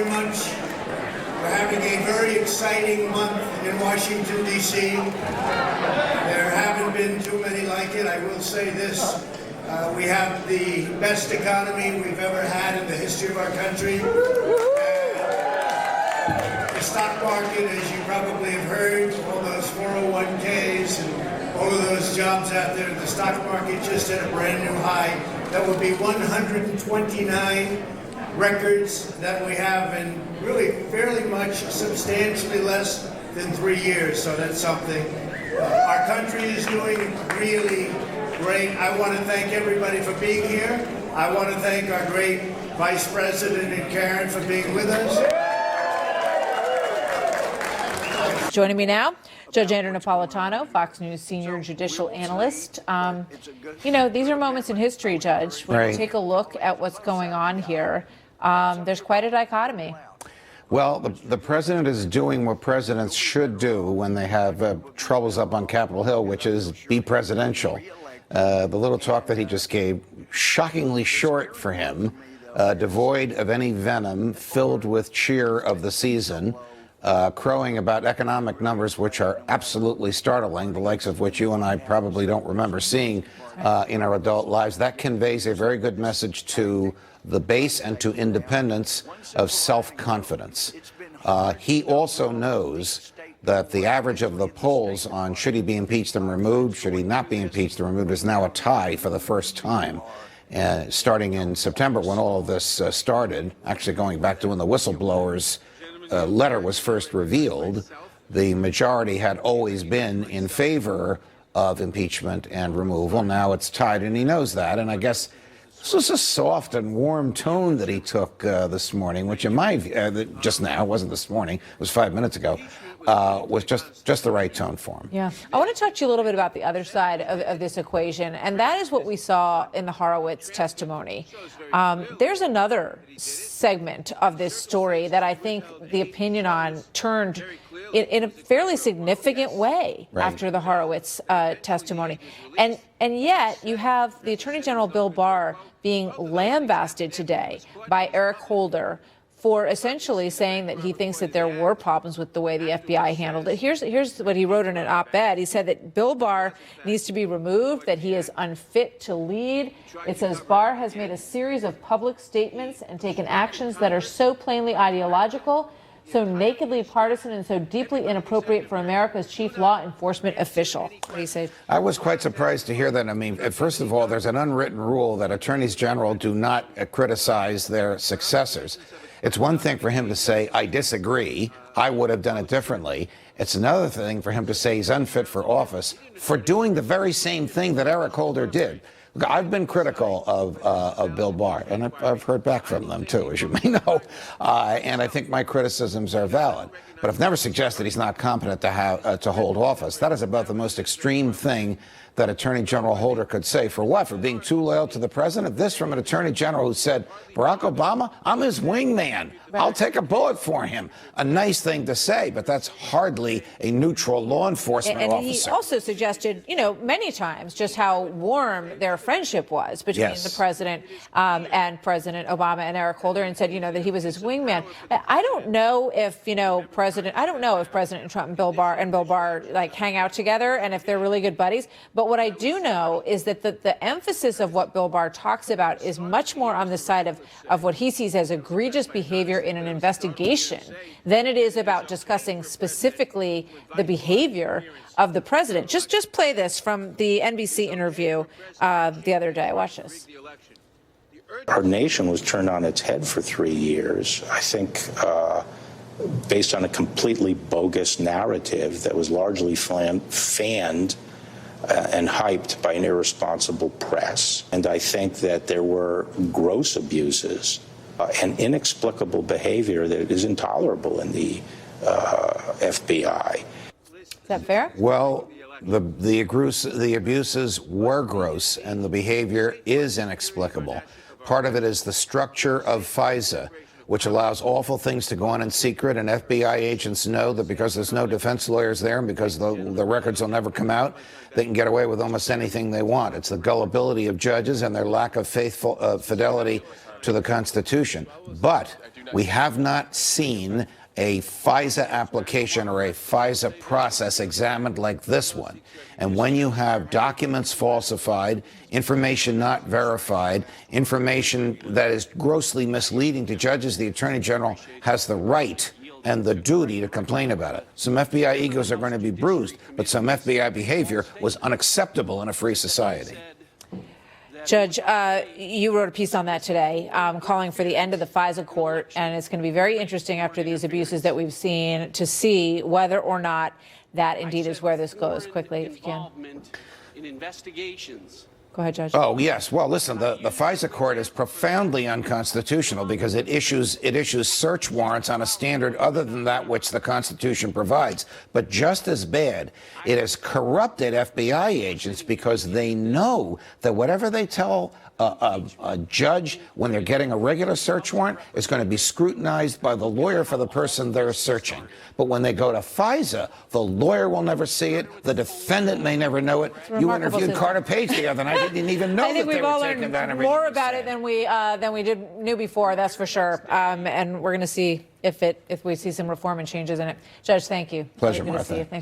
very much. We're having a very exciting month in Washington, D.C. There haven't been too many like it. I will say this. We have the best economy we've ever had in the history of our country. The stock market, as you probably have heard, all those 401ks and all of those jobs out there, the stock market just hit a brand new high. That would be 129 records that we have in really fairly much substantially less than 3 years. So that's something. Our country is doing really great. I want to thank everybody for being here. I want to thank our great Vice President and Karen for being with us. Joining me now, Judge Andrew Napolitano, Fox News senior judicial analyst. These are moments in history, Judge. When you take a look at what's going on here, there's quite a dichotomy. Well, the president is doing what presidents should do when they have troubles up on Capitol Hill, which is be presidential. The little talk that he just gave, shockingly short for him, devoid of any venom, filled with cheer of the season, crowing about economic numbers which are absolutely startling, the likes of which you and I probably don't remember seeing in our adult lives. That conveys a very good message to the base and to independents of self-confidence. He also knows that the average of the polls on should he be impeached and removed, should he not be impeached and removed, is now a tie for the first time. Starting in September when all of this started, actually going back to when the whistleblowers' letter was first revealed, the majority had always been in favor of impeachment and removal. Now it's tied, and he knows that. And I guess this was a soft and warm tone that he took this morning, which in my view, just now, wasn't this morning, it was 5 minutes ago, was just the right tone for him. Yeah. I want to talk to you a little bit about the other side of this equation, and that is what we saw in the Horowitz testimony. There's another segment of this story that I think the opinion on turned in a fairly significant way after the Horowitz testimony. And yet you have the Attorney General Bill Barr being lambasted today by Eric Holder for essentially saying that he thinks that there were problems with the way the FBI handled it. Here's what he wrote in an op-ed. He said that Bill Barr needs to be removed, that he is unfit to lead. It says Barr has made a series of public statements and taken actions that are so plainly ideological, so nakedly partisan, and so deeply inappropriate for America's chief law enforcement official. What do you say? I was quite surprised to hear that. I mean, first of all, there's an unwritten rule that attorneys general do not criticize their successors. It's one thing for him to say, I disagree, I would have done it differently. It's another thing for him to say he's unfit for office for doing the very same thing that Eric Holder did. Look, I've been critical of Bill Barr, and I've heard back from them, too, as you may know, and I think my criticisms are valid. But I've never suggested he's not competent to hold office. That is about the most extreme thing that Attorney General Holder could say. For what? For being too loyal to the president? This from an Attorney General who said, Barack Obama, I'm his wingman. I'll take a bullet for him. A nice thing to say, but that's hardly a neutral law enforcement officer. And he also suggested, many times just how warm their friendship was between the president and President Obama and Eric Holder, and said, that he was his wingman. I don't know if, President Trump and Bill Barr like hang out together and if they're really good buddies. But what I do know is that the emphasis of what Bill Barr talks about is much more on the side of what he sees as egregious behavior in an investigation than it is about discussing specifically the behavior of the president. Just play this from the NBC interview the other day. Watch this. Our nation was turned on its head for 3 years, I think, based on a completely bogus narrative that was largely fanned and hyped by an irresponsible press. And I think that there were gross abuses and inexplicable behavior that is intolerable in the FBI. Is that fair? Well, the abuses were gross, and the behavior is inexplicable. Part of it is the structure of FISA, which allows awful things to go on in secret, and FBI agents know that because there's no defense lawyers there and because the records will never come out, they can get away with almost anything they want. It's the gullibility of judges and their lack of fidelity to the Constitution. But we have not seen a FISA application or a FISA process examined like this one. And when you have documents falsified, information not verified, information that is grossly misleading to judges, the Attorney General has the right and the duty to complain about it. Some FBI egos are going to be bruised, but some FBI behavior was unacceptable in a free society. Judge, you wrote a piece on that today, calling for the end of the FISA court, and it's going to be very interesting after these abuses that we've seen to see whether or not that indeed is where this goes. Quickly, if you can. In investigations. Go ahead, Judge. Oh, yes. Well, listen, the FISA court is profoundly unconstitutional because it issues search warrants on a standard other than that which the Constitution provides. But just as bad, it has corrupted FBI agents because they know that whatever they tell a judge when they're getting a regular search warrant is going to be scrutinized by the lawyer for the person they're searching. But when they go to FISA, the lawyer will never see it. The defendant may never know it. You interviewed Carter Page the other night. He didn't even know that they were taking down everything. More about it than we knew before. That's for sure. And we're going to see if we see some reform and changes in it. Judge, thank you. Pleasure, Good to see Martha. you. Thanks.